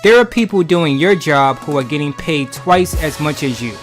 There are people doing your job who are getting paid twice as much as you.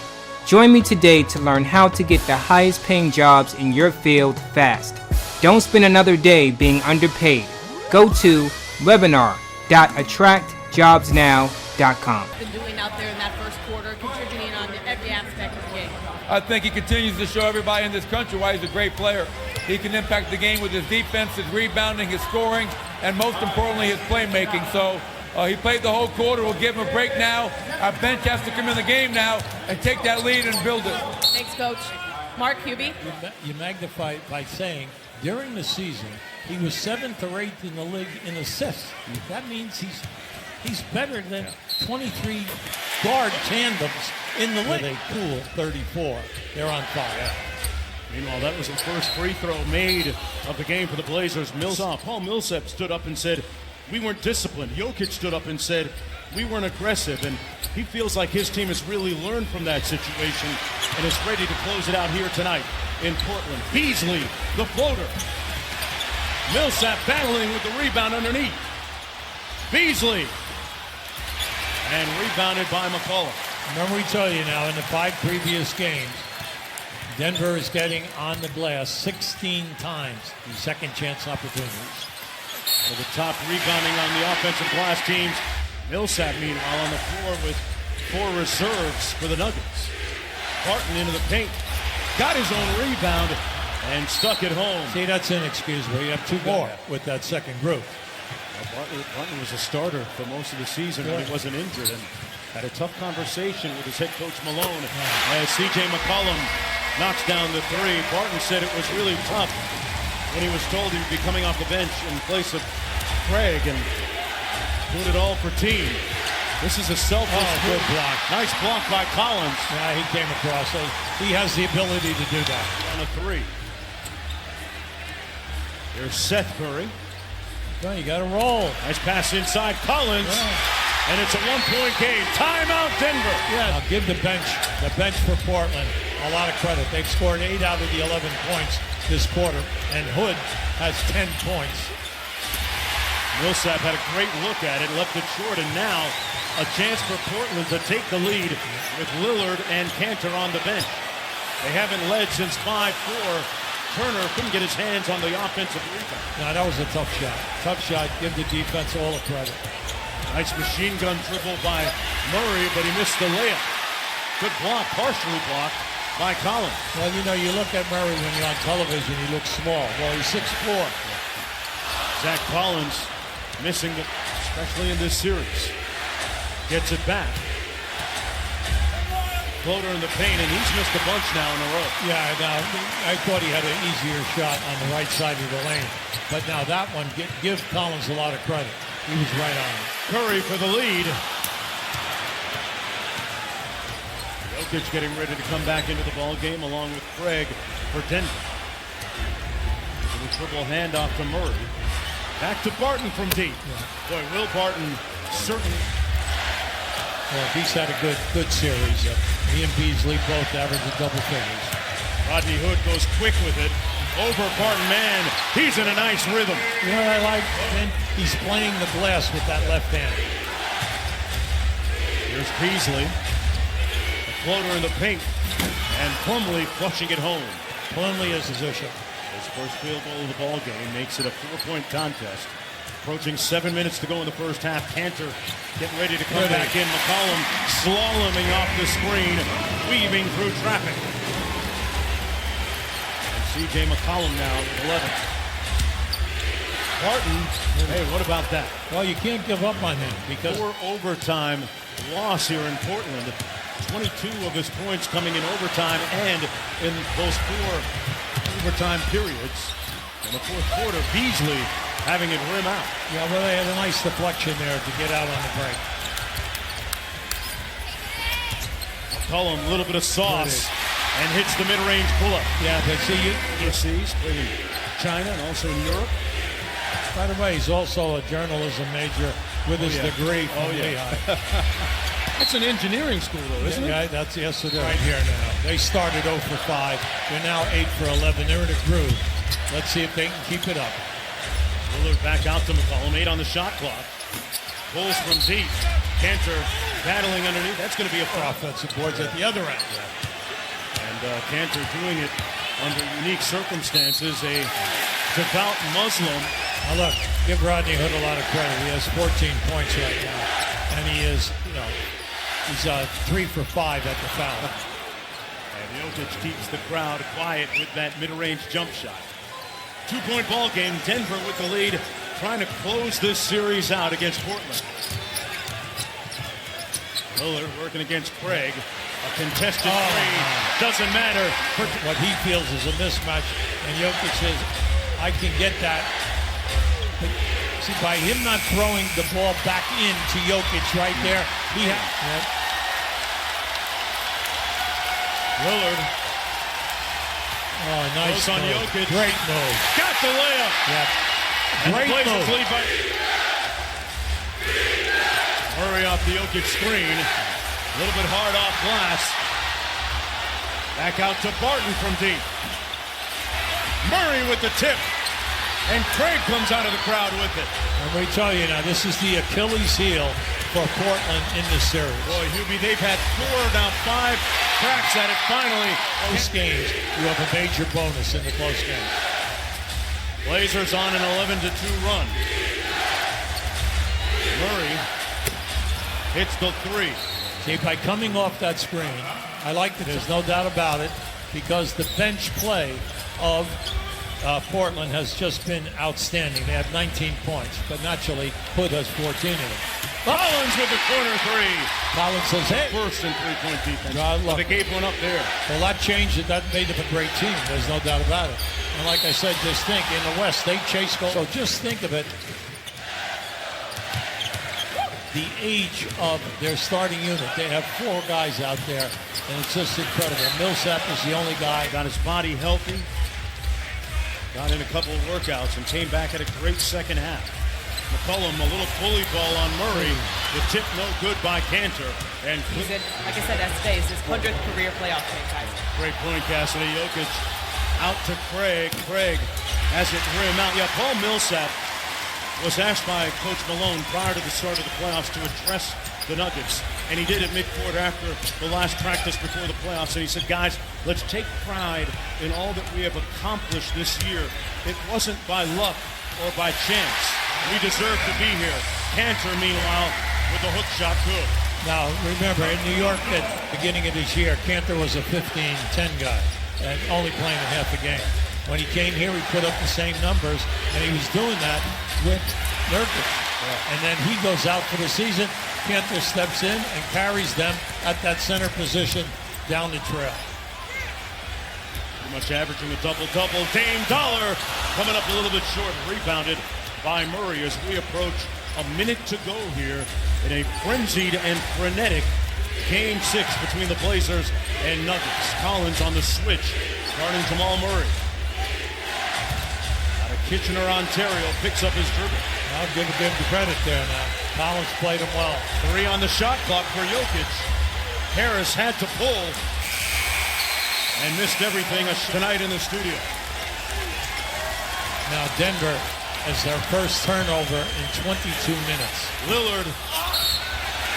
Join me today to learn how to get the highest paying jobs in your field fast. Don't spend another day being underpaid. Go to webinar.attractjobsnow.com. Been doing out there in that first quarter, contributing on every aspect of the game. I think he continues to show everybody in this country why he's a great player. He can impact the game with his defense, his rebounding, his scoring, and most importantly, his playmaking. So he played the whole quarter. We'll give him a break now. Our bench has to come in the game now and take that lead and build it. Thanks, Coach. Mark Hubie. You magnify it by saying during the season he was 7th or 8th in the league in assists. That means he's better than 23 guard tandems in the league. With a cool 34. They're on fire. Meanwhile, that was the first free throw made of the game for the Blazers. Paul Millsap stood up and said, we weren't disciplined. Jokic stood up and said, we weren't aggressive. And he feels like his team has really learned from that situation and is ready to close it out here tonight in Portland. Beasley, the floater. Millsap battling with the rebound underneath. Beasley. And rebounded by McCollum. Remember we told you now, in the 5 previous games, Denver is getting on the glass 16 times in second chance opportunities. For the top rebounding on the offensive glass teams. Millsap, meanwhile, on the floor with 4 reserves for the Nuggets. Barton into the paint. Got his own rebound and stuck it home. See, that's inexcusable. You have 2 more with that second group. Well, Barton was a starter for most of the season when he wasn't injured and had a tough conversation with his head coach Malone as C.J. McCollum knocks down the 3. Barton said it was really tough when he was told he would be coming off the bench in place of Craig and doing it all for team. This is a selfless good block. Nice block by Collins. Yeah, he came across. So he has the ability to do that. On a 3. There's Seth Curry. Well, you got to roll. Nice pass inside Collins. Yeah. And it's a 1-point game. Timeout, Denver. Yeah. I'll give the bench for Portland a lot of credit. They've scored 8 out of the 11 points this quarter, and Hood has 10 points. Millsap had a great look at it, left it short, and now a chance for Portland to take the lead with Lillard and Cantor on the bench. They haven't led since 5-4. Turner couldn't get his hands on the offensive rebound. No, that was a tough shot. Tough shot. Give the defense all the credit. Nice machine gun dribble by Murray, but he missed the layup. Good block, partially blocked by Collins. Well, you know, you look at Murray when you're on television, he looks small. Well, he's 6'4". Zach Collins missing it, especially in this series. Gets it back. Floater in the paint, and he's missed a bunch now in a row. Yeah, now, I thought he had an easier shot on the right side of the lane. But now that one, give Collins a lot of credit. He was right on it. Curry for the lead. Jokic getting ready to come back into the ball game along with Craig for Denver. With a triple handoff to Murray. Back to Barton from deep. Yeah. Boy, Will Barton certainly. Well, he's had a good series. He and Beasley both average double figures. Rodney Hood goes quick with it. Over Barton, man. He's in a nice rhythm. You know what I like? He's playing the glass with that left hand. Here's Beasley. The floater in the paint. And Plumlee flushing it home. Plumlee is position. His first field goal of the ball game makes it a 4-point contest. Approaching 7 minutes to go in the first half. Cantor getting ready to come back in. McCollum slaloming off the screen, weaving through traffic. And C.J. McCollum now with 11. Barton, hey, what about that? Well, you can't give up on him because 4 overtime loss here in Portland. 22 of his points coming in overtime and in those 4 overtime periods. In the fourth quarter, Beasley having it rim out. Yeah, well, they had a nice deflection there to get out on the break. McCollum, a little bit of sauce, and hits the mid-range pull-up. Yeah, but see, overseas, played in China and also in Europe. By the way, he's also a journalism major with his degree from Lehigh. That's an engineering school, though, isn't it? Yeah, that's yes, it is. Right here now. They started 0 for 5. They're now 8 for 11. They're in a groove. Let's see if they can keep it up. Lillard back out to McCollum. 8 on the shot clock. Pulls from deep. Cantor battling underneath. That's going to be a foul. Offensive boards at the other end. And Cantor doing it under unique circumstances. A devout Muslim. Now look, give Rodney Hood a lot of credit. He has 14 points right now. And he is, he's 3 for 5 at the foul. And Jokic keeps the crowd quiet with that mid-range jump shot. 2-point ball game. Denver with the lead, trying to close this series out against Portland. Lillard working against Craig. A contested three. Doesn't matter. What he feels is a mismatch. And Jokic says, I can get that. But see, by him not throwing the ball back into Jokic right there, he Lillard. Oh, nice on move. Jokic. Great move. Got the layup. Yep. And Great the move. lead by Murray off the Jokic screen. A little bit hard off glass. Back out to Barton from deep. Murray with the tip. And Craig comes out of the crowd with it. And we tell you now, this is the Achilles heel for Portland in this series. Boy, Hubie, they've had 4, now 5 cracks at it finally. Close games, you have a major bonus in the close game. Blazers on an 11-2 run. Murray hits the 3. See, by coming off that screen, I like that, there's no doubt about it, because the bench play of Portland has just been outstanding. They have 19 points, but naturally, Hood has 14 of them. Collins with the corner 3. Collins says, hey. First and 3-point defense. Look, they gave one up there. Well, that changed it. That made them a great team. There's no doubt about it. And like I said, just think, in the West, they chase goals. So just think of it. The age of their starting unit. They have 4 guys out there, and it's just incredible. Millsap is the only guy. Got his body healthy. Got in a couple of workouts and came back at a great second half. McCollum, a little bully ball on Murray. The tip no good by Cantor. And He's in, like I said, that's space. His 100th career playoff game, guys. Great point, Cassidy. Jokic out to Craig. Craig has it rim out. Yeah, Paul Millsap was asked by Coach Malone prior to the start of the playoffs to address the Nuggets. And he did it mid-court after the last practice before the playoffs. And he said, guys, let's take pride in all that we have accomplished this year. It wasn't by luck or by chance. We deserve to be here. Cantor, meanwhile, with the hook shot good. Now, remember, in New York at the beginning of this year, Cantor was a 15-10 guy and only playing a half a game. When he came here, he put up the same numbers, and he was doing that with Nurkic. And then he goes out for the season. Cantor steps in and carries them at that center position down the trail. Pretty much averaging a double-double. Dame Dollar coming up a little bit short. Rebounded by Murray as we approach a minute to go here in a frenzied and frenetic Game 6 between the Blazers and Nuggets. Collins on the switch, guarding Jamal Murray. Out of Kitchener, Ontario, picks up his dribble. I'll give him the credit there now. Collins played him well. 3 on the shot clock for Jokic. Harris had to pull and missed everything tonight in the studio. Now Denver has their first turnover in 22 minutes. Lillard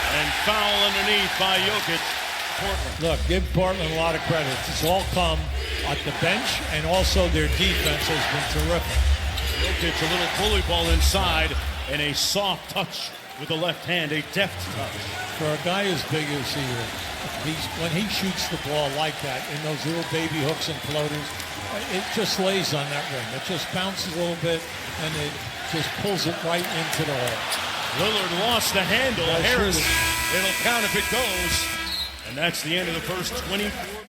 and foul underneath by Jokic. Portland. Look, give Portland a lot of credit. It's all come at the bench, and also their defense has been terrific. Jokic, a little bully ball inside, and a soft touch with the left hand, a deft touch. For a guy as big as he is, when he shoots the ball like that, in those little baby hooks and floaters, it just lays on that rim. It just bounces a little bit, and it just pulls it right into the hole. Lillard lost the handle. Harris, it'll count if it goes. And that's the end of the first 24.